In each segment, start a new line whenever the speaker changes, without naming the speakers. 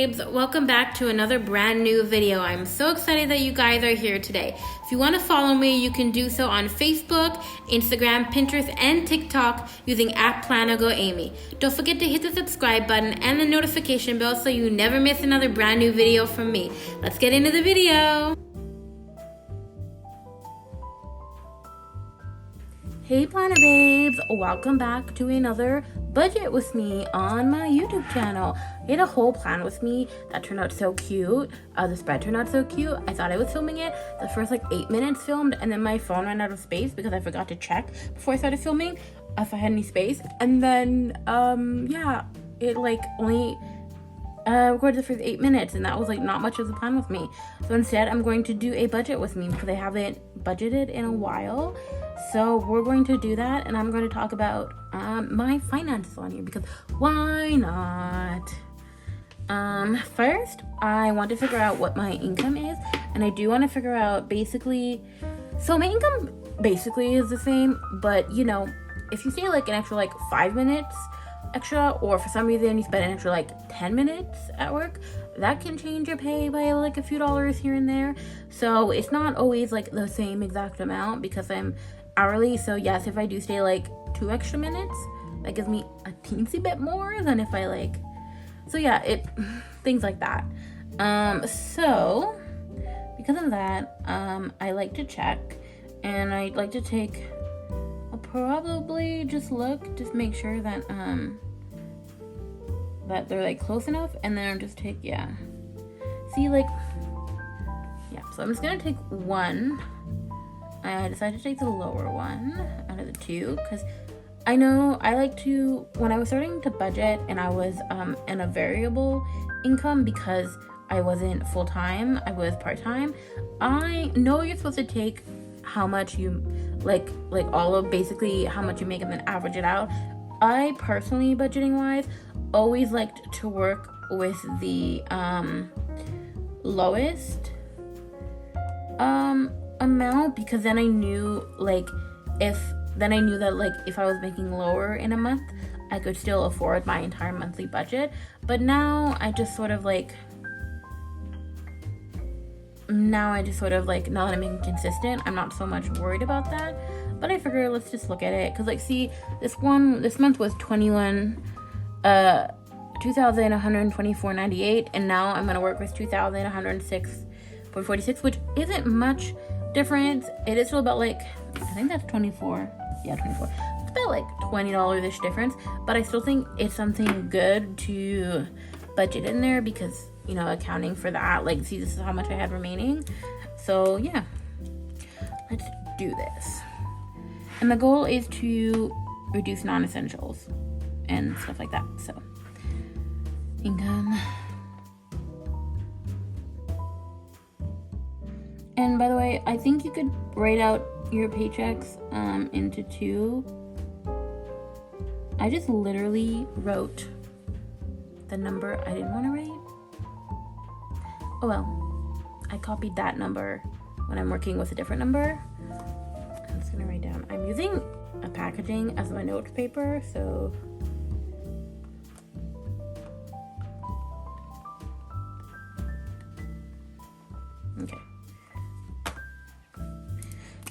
babes, welcome back to another brand new video. I'm so excited that you guys are here today. If you want to follow me, you can do so on Facebook, Instagram, Pinterest, and TikTok using @PlanaGoAmy. Don't forget to hit the subscribe button and the notification bell so you never miss another brand new video from me. Let's get into the video. Hey Planner babes, welcome back to another budget with me on my YouTube channel. I had a whole plan with me that turned out so cute. The spread turned out so cute. I thought I was filming it. The first 8 minutes filmed, and then my phone ran out of space because I forgot to check before I started filming if I had any space. And then it only recorded the first 8 minutes, and that was not much of the plan with me. So instead I'm going to do a budget with me because I haven't budgeted in a while. So we're going to do that, and I'm going to talk about my finances on here because why not? First, I want to figure out what my income is, and I do want to figure out so my income basically is the same, but if you stay an extra 5 minutes extra, or for some reason you spend an extra 10 minutes at work, that can change your pay by a few dollars here and there. So it's not always the same exact amount because I'm hourly. So yes, if I do stay 2 extra minutes, that gives me a teensy bit more than if I things like that. So because of that, I like to check, and I like to take, I'll probably just make sure that that they're close enough, and then I'll just take so I'm just gonna take one. I decided to take the lower one out of the two because I know I like to, when I was starting to budget and I was in a variable income because I wasn't full-time, I was part-time. I know you're supposed to take how much you all of basically how much you make and then average it out. I personally, budgeting wise, always liked to work with the lowest amount, because then I knew if I was making lower in a month, I could still afford my entire monthly budget. But now I just sort of now that I'm being consistent, I'm not so much worried about that. But I figure let's just look at it, because this month was 2,124.98, and now I'm gonna work with 2,106.46, which isn't much difference. It is still about I think that's 24. Yeah, 24. It's about $20-ish difference, but I still think it's something good to budget in there because accounting for that, see, this is how much I had remaining. So yeah, let's do this. And the goal is to reduce non-essentials and stuff like that. So income. And by the way, I think you could write out your paychecks into two. I just literally wrote the number I didn't want to write. Oh well, I copied that number when I'm working with a different number. I'm just gonna write down. I'm using a packaging as my note paper, so okay.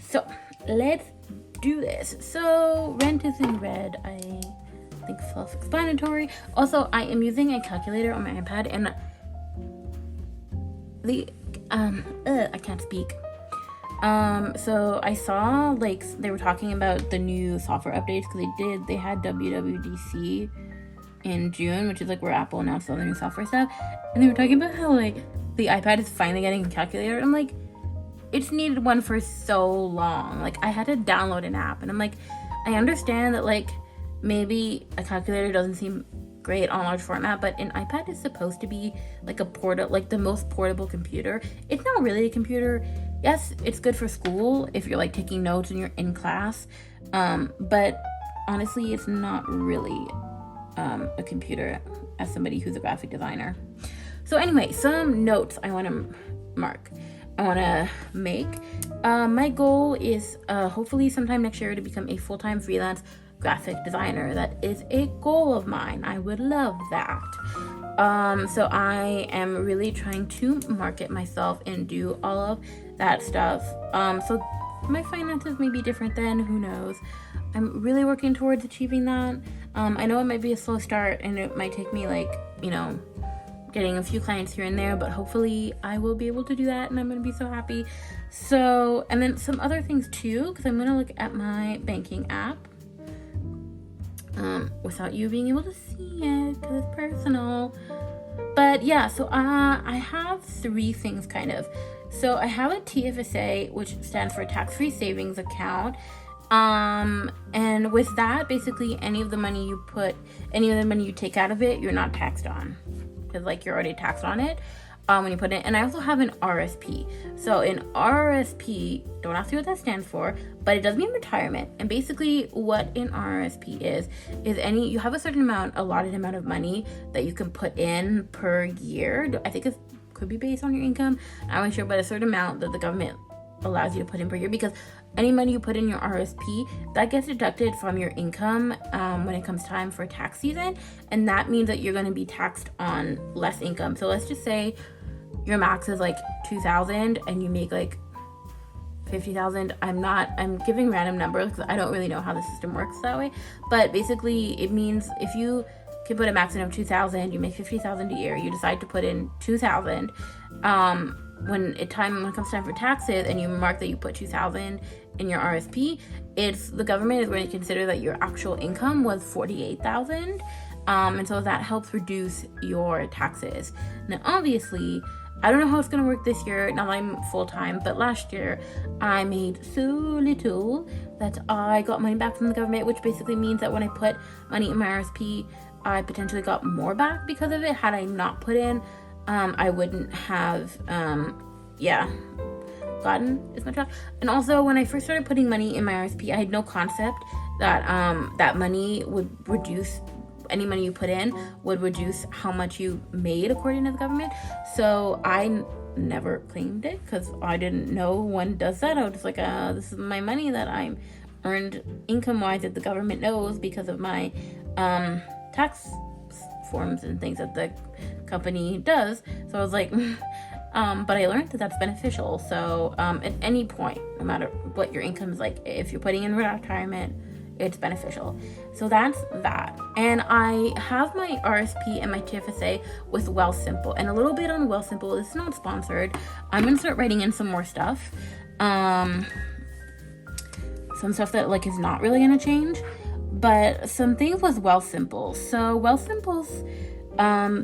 So let's do this. So rent is in red. I think self-explanatory. Also, I am using a calculator on my iPad, and I can't speak. So I saw they were talking about the new software updates, because they had WWDC in June, which is where Apple announced all the new software stuff, and they were talking about how the iPad is finally getting a calculator. I'm it's needed one for so long. I had to download an app, and I'm I understand that maybe a calculator doesn't seem great on large format, but an iPad is supposed to be a the most portable computer. It's not really a computer. Yes, it's good for school if you're taking notes and you're in class, but honestly, it's not really a computer as somebody who's a graphic designer. So anyway, some notes I want to make. My goal is hopefully sometime next year to become a full-time freelance graphic designer. That is a goal of mine. I would love that. So I am really trying to market myself and do all of that stuff. So my finances may be different then, who knows. I'm really working towards achieving that. I know it might be a slow start and it might take me like, getting a few clients here and there, but hopefully I will be able to do that and I'm going to be so happy. So, and then some other things too, because I'm going to look at my banking app without you being able to see it because it's personal. But yeah, so I have 3 things kind of. So I have a TFSA, which stands for tax-free savings account. And with that, basically any of the money you take out of it, you're not taxed on, because like you're already taxed on it when you put it. And I also have an RSP. So an RSP, don't ask me what that stands for, but it does mean retirement. And basically what an RSP is you have a certain allotted amount of money that you can put in per year. I think it could be based on your income, I'm not sure, but a certain amount that the government allows you to put in per year, because any money you put in your RSP, that gets deducted from your income when it comes time for tax season, and that means that you're going to be taxed on less income. So let's just say your max is like $2,000 and you make like $50,000. I'm giving random numbers because I don't really know how the system works that way, but basically it means if you can put a maximum of $2,000, you make $50,000 a year, you decide to put in $2,000, when it comes time for taxes and you mark that you put $2,000 in your RSP, the government is going to consider that your actual income was $48,000, and so that helps reduce your taxes. Now obviously I don't know how it's going to work this year now that I'm full-time, but last year I made so little that I got money back from the government, which basically means that when I put money in my RSP, I potentially got more back because of it. Had I not put in, I wouldn't have gotten as much back. And also when I first started putting money in my RSP, I had no concept that that money would reduce, any money you put in would reduce how much you made according to the government. So I never claimed it because I didn't know one does that. I was just like, this is my money that I'm earned income wise that the government knows because of my tax forms and things that the company does. So I was like, but I learned that that's beneficial. So at any point, no matter what your income is, like if you're putting in retirement, it's beneficial. So that's that. And I have my RSP and my TFSA with Wealthsimple, and a little bit on Wealthsimple. This is not sponsored. I'm gonna start writing in some more stuff, some stuff that like is not really gonna change, but some things with Wealthsimple. So Wealthsimple's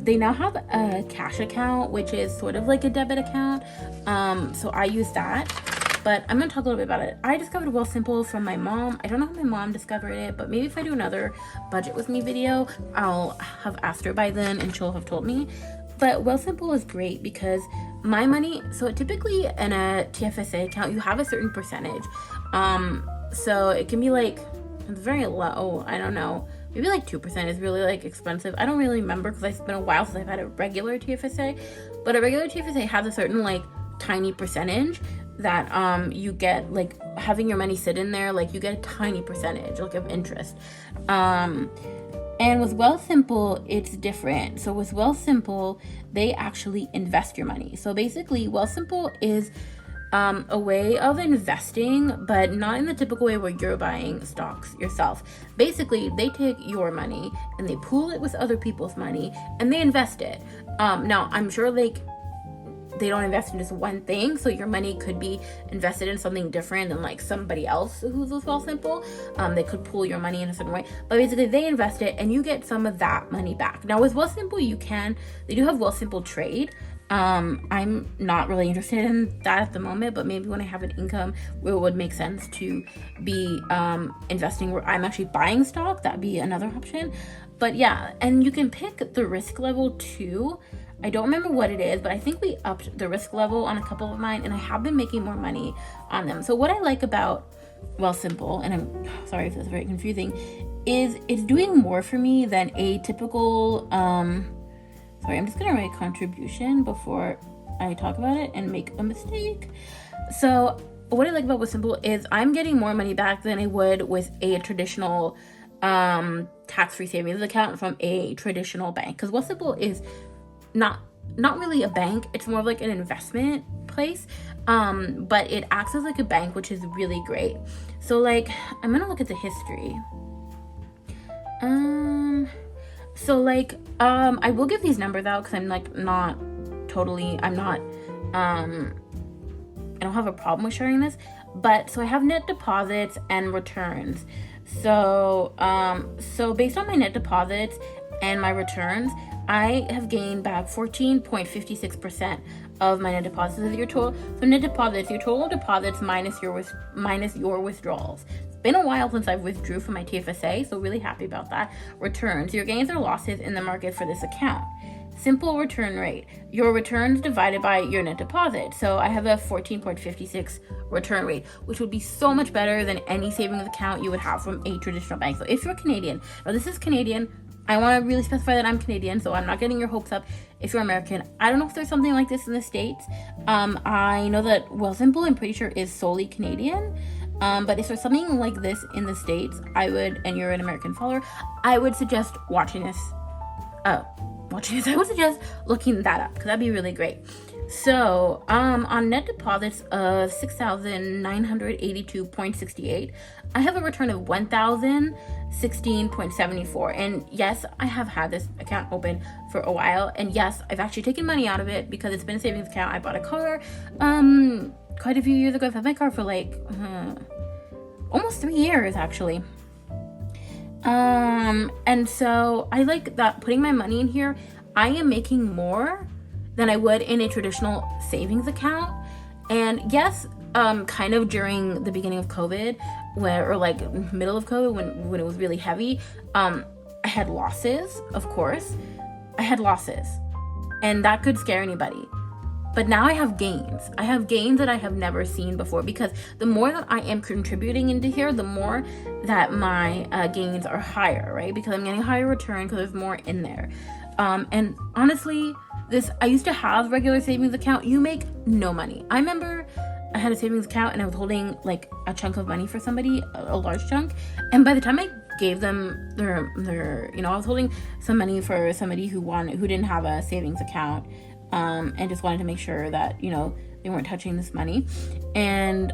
they now have a cash account, which is sort of like a debit account. So I use that. But I'm going to talk a little bit about it. I discovered Wealthsimple from my mom. I don't know how my mom discovered it, but maybe if I do another budget with me video, I'll have asked her by then and she'll have told me. But Wealthsimple is great because my money, so typically in a TFSA account, you have a certain percentage. So it can be like, it's very low, I don't know. Maybe like 2% is really like expensive. I don't really remember because it's been a while since I've had a regular TFSA. But a regular TFSA has a certain like tiny percentage that you get, like having your money sit in there, like you get a tiny percentage like of interest. And with Wealthsimple, it's different. So with Wealthsimple, they actually invest your money. So basically, Wealthsimple is a way of investing, but not in the typical way where you're buying stocks yourself. Basically, they take your money and they pool it with other people's money and they invest it. Now, I'm sure like they don't invest in just one thing, so your money could be invested in something different than like somebody else who's with Wealthsimple. They could pool your money in a certain way, but basically they invest it and you get some of that money back. Now with Wealthsimple, they do have Wealthsimple Trade. I'm not really interested in that at the moment, but maybe when I have an income where it would make sense to be investing where I'm actually buying stock, that'd be another option. But yeah, and you can pick the risk level too. I don't remember what it is, but I think we upped the risk level on a couple of mine, and I have been making more money on them. So what I like about Wealthsimple, and I'm sorry if that's very confusing, is it's doing more for me than a typical, sorry, I'm just gonna write contribution before I talk about it and make a mistake. So what I like about Wealthsimple is I'm getting more money back than I would with a traditional tax-free savings account from a traditional bank, because Wealthsimple is not really a bank. It's more of like an investment place, but it acts as like a bank, which is really great. So like, I'm gonna look at the history. So like, I will give these numbers out because I'm like I don't have a problem with sharing this, but so I have net deposits and returns. So based on my net deposits and my returns, I have gained back 14.56% of my net deposits. Is your total. So net deposits, your total deposits minus your withdrawals. It's been a while since I've withdrew from my TFSA, so really happy about that. Returns, your gains or losses in the market for this account. Simple return rate, your returns divided by your net deposit. So I have a 14.56 return rate, which would be so much better than any savings account you would have from a traditional bank. So if you're Canadian, now this is Canadian, I want to really specify that I'm Canadian, so I'm not getting your hopes up. If you're American, I don't know if there's something like this in the States. I know that Wealthsimple, I'm pretty sure, is solely Canadian. But if there's something like this in the States, I would, and you're an American follower, I would suggest watching this. I would suggest looking that up, because that'd be really great. So, on net deposits of 6,982.68, I have a return of 1,016.74. And yes, I have had this account open for a while. And yes, I've actually taken money out of it because it's been a savings account. I bought a car, quite a few years ago. I've had my car for like, almost 3 years, actually. And so I like that putting my money in here, I am making more than I would in a traditional savings account. And yes, kind of during the beginning of COVID, or like middle of COVID, when it was really heavy, I had losses, of course. I had losses, and that could scare anybody. But now I have gains. I have gains that I have never seen before, because the more that I am contributing into here, the more that my gains are higher, right? Because I'm getting higher return because there's more in there. And honestly, I used to have regular savings account. You make no money. I remember I had a savings account and I was holding like a chunk of money for somebody, a large chunk. And by the time I gave them their I was holding some money for somebody who didn't have a savings account. And just wanted to make sure that, they weren't touching this money. And,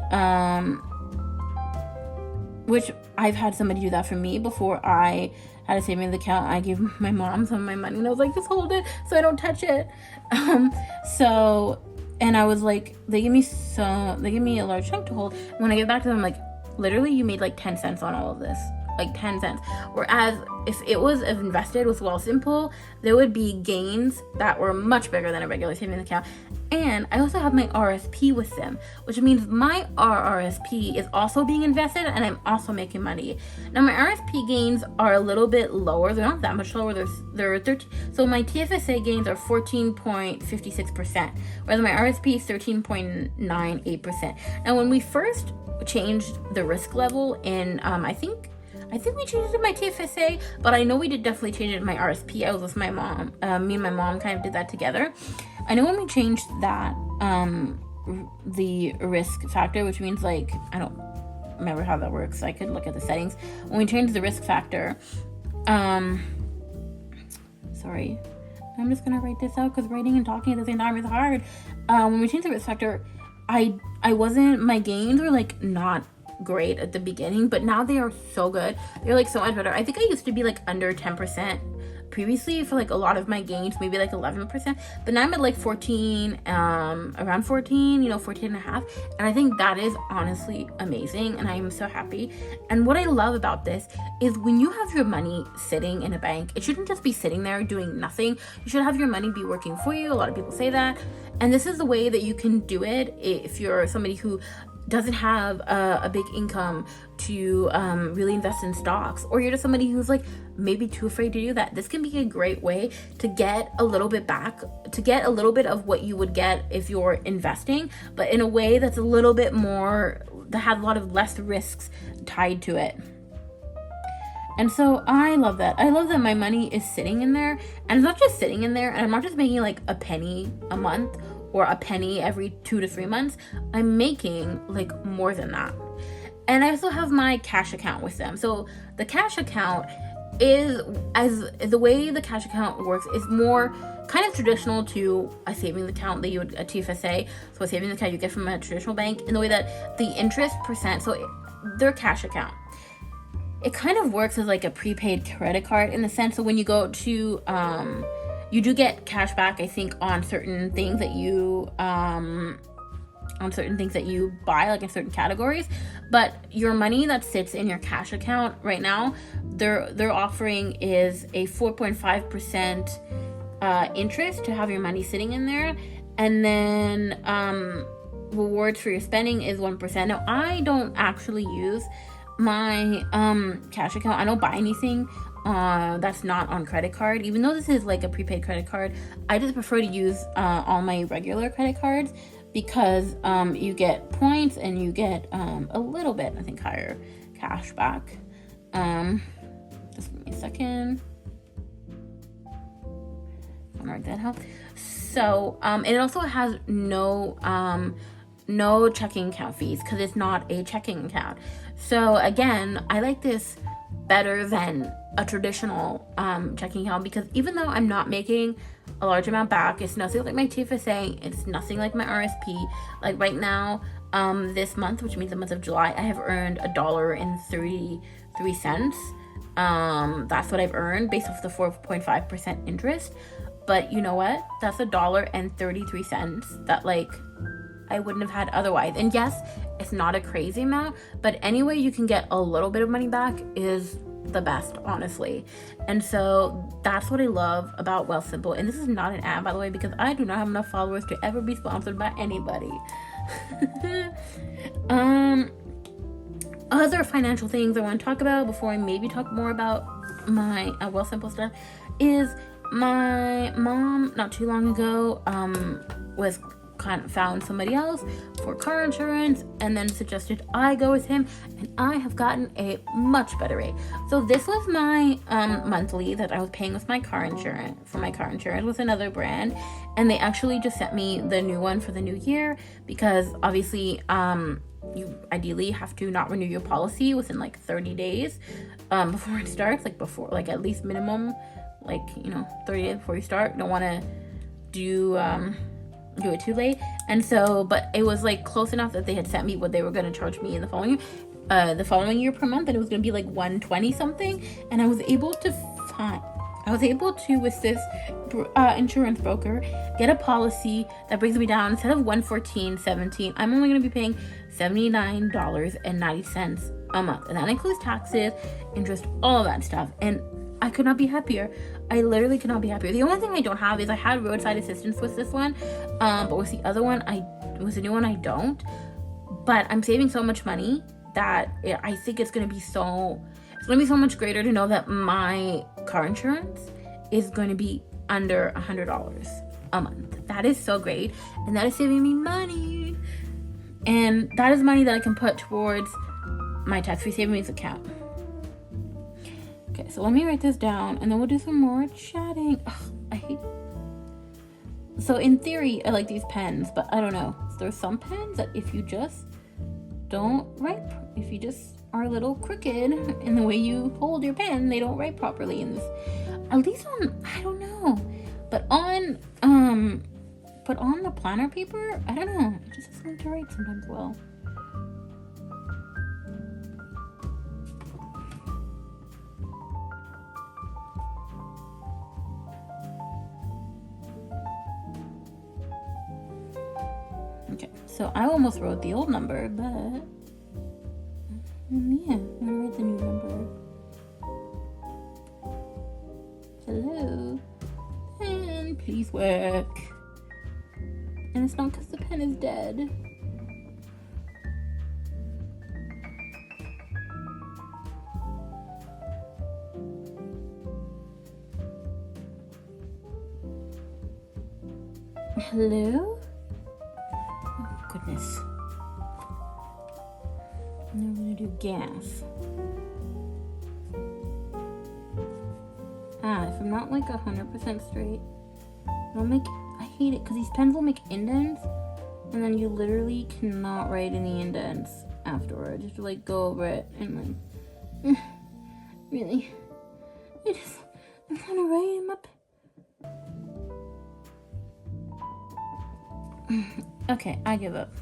which I've had somebody do that for me before I had a savings account. I gave my mom some of my money and I was like, just hold it so I don't touch it. And I was like, they give me a large chunk to hold. And when I get back to them, I'm like, literally you made like 10 cents on all of this. Like 10 cents. Whereas if it was invested with Wealthsimple, there would be gains that were much bigger than a regular savings account. And I also have my RSP with them, which means my RRSP is also being invested and I'm also making money. Now my RSP gains are a little bit lower. They're not that much lower. They're 13. So my TFSA gains are 14.56%, whereas my RSP is 13.98%. Now when we first changed the risk level in, I think we changed it in my TFSA, but I know we did definitely change it in my RSP. I was with my mom. Me and my mom kind of did that together. I know when we changed that, the risk factor, which means like, I don't remember how that works. I could look at the settings. When we changed the risk factor, sorry, I'm just gonna write this out because writing and talking at the same time is hard. When we changed the risk factor, my gains were like not great at the beginning, but now they are so good. They're like so much better. I think I used to be like under 10% previously for like a lot of my gains, maybe like 11%, but now I'm at like 14, around 14, 14 and a half. And I think that is honestly amazing. And I am so happy. And what I love about this is when you have your money sitting in a bank, it shouldn't just be sitting there doing nothing. You should have your money be working for you. A lot of people say that. And this is the way that you can do it if you're somebody who doesn't have a big income to really invest in stocks, or you're just somebody who's like maybe too afraid to do that. This can be a great way to get a little bit back, to get a little bit of what you would get if you're investing, but in a way that's a little bit more, that has a lot of less risks tied to it. And so I love that. I love that my money is sitting in there, and it's not just sitting in there, and I'm not just making like a penny a month or a penny every 2 to 3 months. I'm making like more than that. And I also have my cash account with them. So the cash account is, as the way the cash account works, is more kind of traditional to a savings account that you would, a TFSA. So a savings account you get from a traditional bank, in the way that the interest percent, so their cash account, it kind of works as like a prepaid credit card in the sense that when you go to, you do get cash back, I think, on certain things that you, buy, like in certain categories. But your money that sits in your cash account right now, their offering is a 4.5% interest to have your money sitting in there, and then rewards for your spending is 1%. Now, I don't actually use my cash account. I don't buy anything that's not on credit card, even though this is like a prepaid credit card. I just prefer to use all my regular credit cards, because you get points and you get a little bit, I think, higher cash back. Just give me a second. I'll mark that out. So it also has no checking account fees, because it's not a checking account. So again, I like this better than a traditional checking account, because even though I'm not making a large amount back, it's nothing like my TFSA, it's nothing like my RSP. Like right now, this month, which means the month of July, I have earned $1.33. That's what I've earned based off the 4.5% interest. But you know what? That's $1.33 that, like, I wouldn't have had otherwise. And yes, it's not a crazy amount, but any way you can get a little bit of money back is the best, honestly. And so that's what I love about Wealthsimple. And this is not an ad, by the way, because I do not have enough followers to ever be sponsored by anybody. Other financial things I want to talk about before I maybe talk more about my Wealthsimple stuff is my mom not too long ago was kind of found somebody else for car insurance, and then suggested I go with him, and I have gotten a much better rate. So this was my monthly that I was paying with my car insurance, with another brand, and they actually just sent me the new one for the new year, because obviously you ideally have to not renew your policy within like 30 days before it starts, like at least minimum, 30 days before you start. Don't want to do it too late. And so, but it was like close enough that they had sent me what they were going to charge me in the following year per month, and it was going to be like $120 something. And I was able to with this insurance broker get a policy that brings me down, instead of $114.17, I'm only going to be paying $79.90 a month, and that includes taxes, interest, all of that stuff. And I could not be happier. I literally could not be happier. The only thing I don't have is I had roadside assistance with this one, but with the other one, with the new one, I don't. But I'm saving so much money that I think it's gonna be so much greater to know that my car insurance is going to be under $100 a month. That is so great, and that is saving me money. And that is money that I can put towards my tax-free savings account. Okay, so let me write this down, and then we'll do some more chatting. Ugh, so in theory, I like these pens, but I don't know. There's some pens that if you just don't write, if you just are a little crooked in the way you hold your pen, they don't write properly in this. At least on, I don't know, but on the planner paper, I don't know. It just doesn't like to write sometimes well. Okay, so I almost wrote the old number, but yeah, I'm gonna write the new number. Hello, pen, please work. And it's not because the pen is dead. Hello? Oh, goodness. Now we're gonna do gas. If I'm not like 100% straight, I hate it because these pens will make indents, and then you literally cannot write any indents. afterwards, just to like go over it and like, really, I'm kind of write him up. Okay, I give up.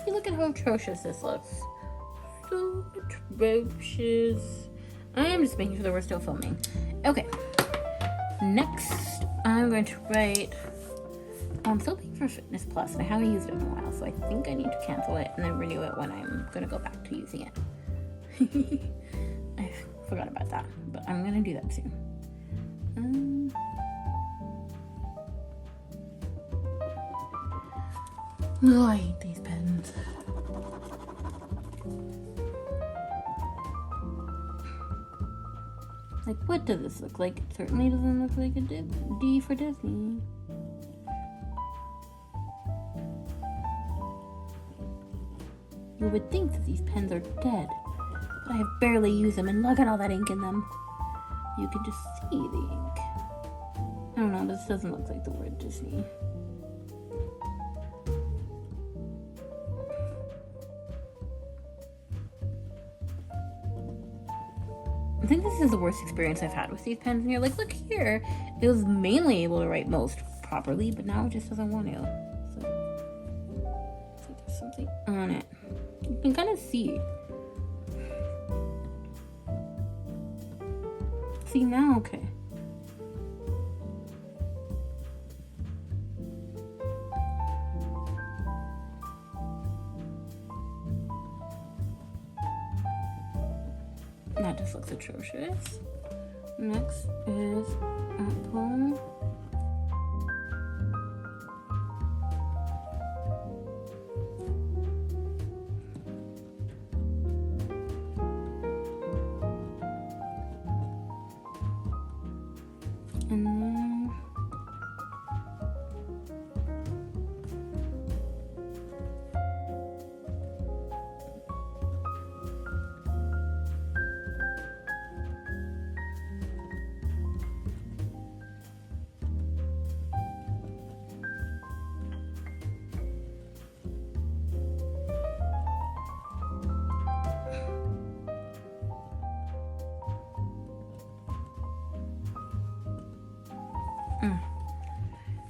Look at how atrocious this looks. So atrocious. I am just making sure that we're still filming. Okay. Next, I'm going to write. I'm still paying for Fitness Plus, and I haven't used it in a while, so I think I need to cancel it and then renew it when I'm going to go back to using it. I forgot about that, but I'm going to do that soon. Oh, I hate these pens. Like, what does this look like? It certainly doesn't look like a D for Disney. You would think that these pens are dead, but I have barely used them, and look at all that ink in them. You can just see the ink. I don't know, this doesn't look like the word Disney. I think this is the worst experience I've had with these pens, and you're like, look here, it was mainly able to write most properly, but now it just doesn't want to. So there's something on it. You can kind of see. See now, okay. That just looks atrocious. Next is Apple. And then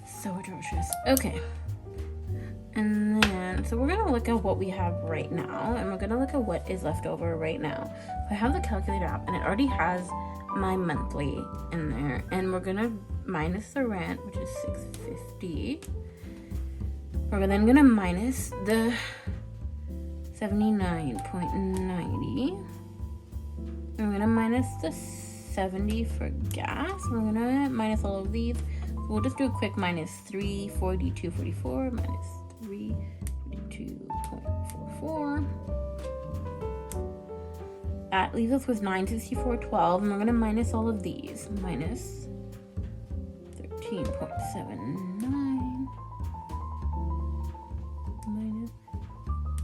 so atrocious. Okay. And then, so we're gonna look at what we have right now, and we're gonna look at what is left over right now. I have the calculator app, and it already has my monthly in there, and we're gonna minus the rent, which is $650. We're then gonna minus the $79.90. And we're gonna minus the $70 for gas. We're gonna minus all of these. We'll just do a quick minus 342.44 minus 342.44. That leaves us with 964.12, and we're gonna minus all of these. Minus 13.79 minus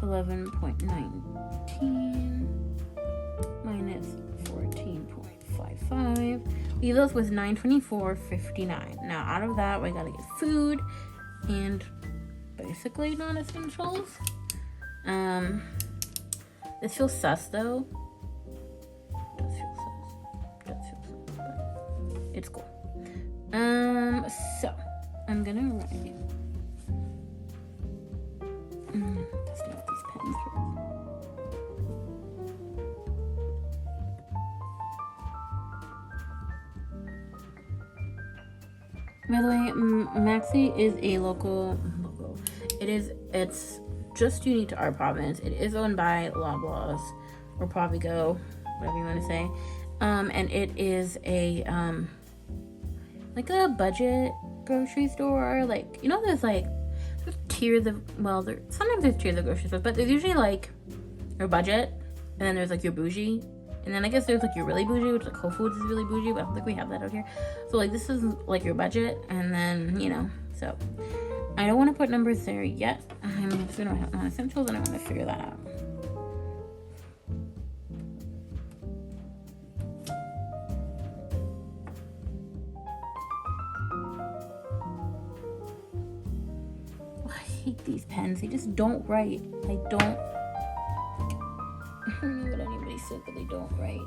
11.19 minus 14.55. Leave us with 924.59. Now out of that, we gotta get food and basically non-essentials. This feels sus though. Does feel sus, but it's cool. So I'm gonna write. Testing out these pens first. By the way, Maxi is a local. It's just unique to our province. It is owned by Loblaws or Provigo, whatever you want to say. And it is a like a budget grocery store. Like, you know, there's like tiers of, well, sometimes there's tiers of grocery stores, but there's usually like your budget, and then there's like your bougie. And then I guess there's like your really bougie, which like Whole Foods is really bougie, but I don't think we have that out here. So like this is like your budget, and then, you know, so I don't want to put numbers there yet. I'm just gonna have non-essentials, and I want to figure that out. hate these pens. They just don't write. I don't know what anybody said, but they don't write.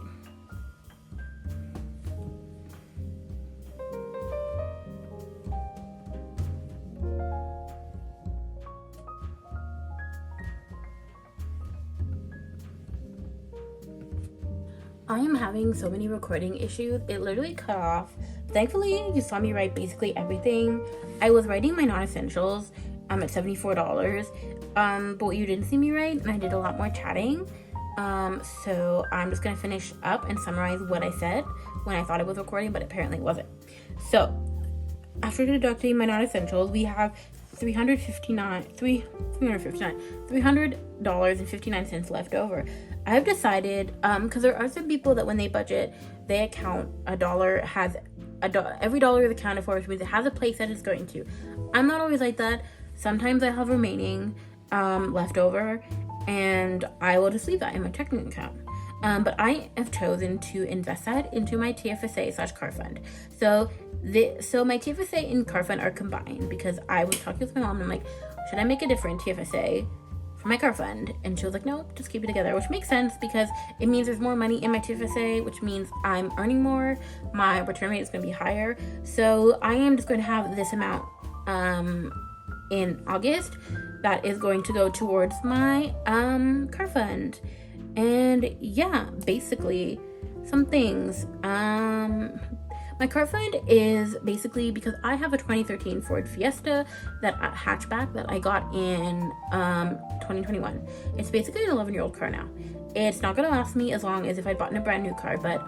I am having so many recording issues. It literally cut off. Thankfully, you saw me write basically everything. I was writing my non-essentials at $74. But what you didn't see me write, and I did a lot more chatting. So I'm just gonna finish up and summarize what I said when I thought it was recording, but apparently it wasn't. So after deducting my non-essentials, we have $300.59 left over. I've decided, because there are some people that when they budget, they account every dollar is accounted for, which means it has a place that it's going to. I'm not always like that. Sometimes I have remaining left over, and I will just leave that in my checking account. But I have chosen to invest that into my TFSA/car fund. So my TFSA and car fund are combined, because I was talking with my mom and I'm like, should I make a different TFSA for my car fund? And she was like, no, just keep it together, which makes sense because it means there's more money in my TFSA, which means I'm earning more. My return rate is going to be higher. So I am just going to have this amount in August that is going to go towards my car fund. And yeah, basically some things. My car fund is basically because I have a 2013 Ford Fiesta, that hatchback that I got in 2021. It's basically an 11-year-old car now. It's not going to last me as long as if I'd bought a brand new car, but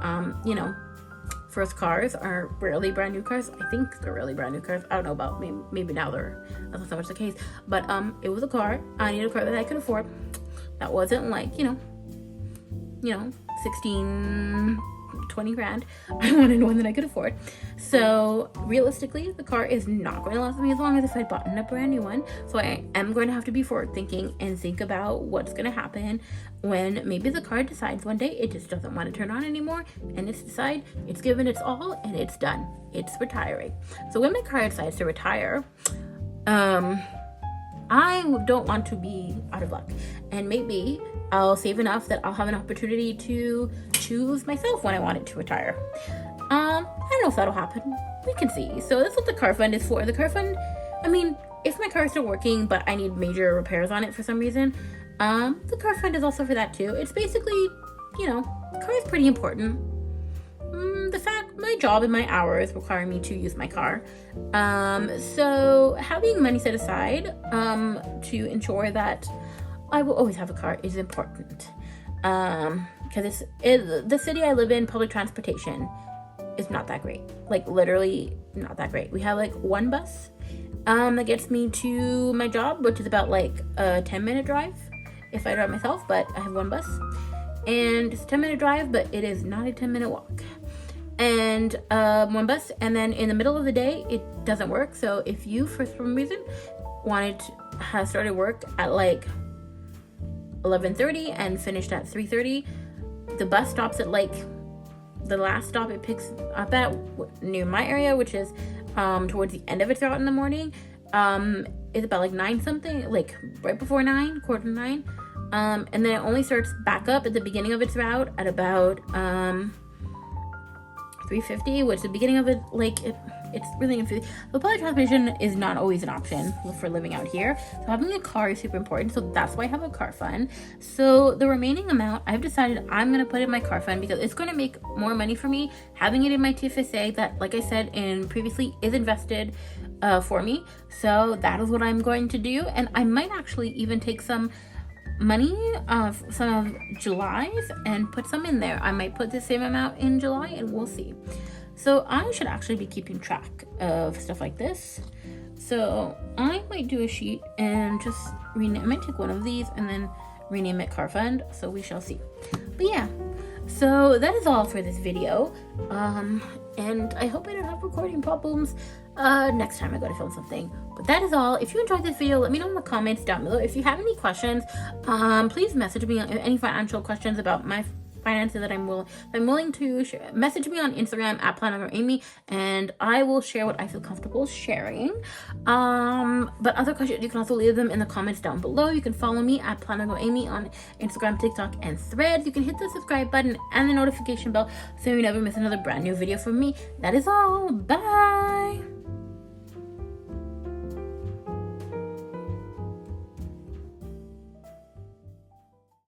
first cars are rarely brand new cars. I think they're really brand new cars. I don't know about maybe now that's not so much the case, but it was a car. I needed a car that I could afford. That wasn't like 16, 20 grand. I wanted one that I could afford. So realistically, the car is not going to last me as long as if I'd bought a brand new one. So I am going to have to be forward thinking and think about what's going to happen when maybe the car decides one day it just doesn't want to turn on anymore, and it's given its all and it's done. It's retiring. So when my car decides to retire, I don't want to be out of luck, and maybe I'll save enough that I'll have an opportunity to choose myself when I want it to retire. I don't know if that'll happen. We can see. So that's what the car fund is for. The car fund, if my car is still working but I need major repairs on it for some reason, the car fund is also for that too. It's basically, the car is pretty important. The fact my job and my hours require me to use my car. So having money set aside to ensure that I will always have a car is important. Because the city I live in, public transportation is not that great. Like literally not that great. We have like one bus that gets me to my job, which is about like a 10-minute drive if I drive myself, but I have one bus. And it's a 10-minute drive, but it is not a 10-minute walk. And one bus, and then in the middle of the day it doesn't work. So if you for some reason has started work at like 11:30 and finished at 3:30, the bus stops at like the last stop it picks up at near my area, which is towards the end of its route in the morning, is about like 9 something, like right before 9, quarter to 9, and then it only starts back up at the beginning of its route at about 3:50, which the beginning of it, it's really confusing. The public transportation is not always an option for living out here. So having a car is super important. So that's why I have a car fund. So the remaining amount, I've decided I'm going to put in my car fund because it's going to make more money for me having it in my TFSA that, like I said and previously, is invested for me. So that is what I'm going to do. And I might actually even take some money of some of July's and put some in there. I might put the same amount in July and we'll see. So I should actually be keeping track of stuff like this. So I might do a sheet and just rename. I might take one of these and then rename it car fund. So we shall see. But yeah, so that is all for this video. And I hope I don't have recording problems next time I go to film something. But that is all. If you enjoyed this video, let me know in the comments down below. If you have any questions, please message me any financial questions about my finances that I'm willing to share, message me on Instagram at @planneramy, and I will share what I feel comfortable sharing. But other questions, you can also leave them in the comments down below. You can follow me at @planneramy on Instagram, TikTok, and Threads. You can hit the subscribe button and the notification bell so you never miss another brand new video from me. That is all. Bye.